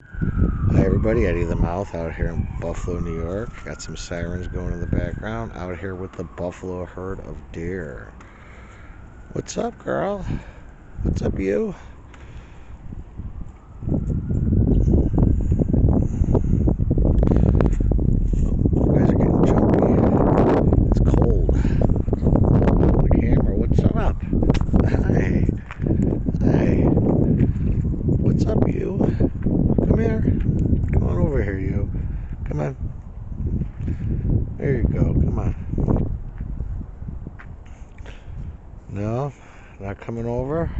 Hi everybody, Eddie the Mouth out here in Buffalo, New York. Got some sirens going in the background. Out here with the buffalo herd of deer. What's up, girl? What's up, you? You guys are getting jumpy. It's cold. On the camera, what's up? Hi. Hi. What's up, you? Come here. Come on over here, you. Come on. There you go. Come on. No? Not coming over?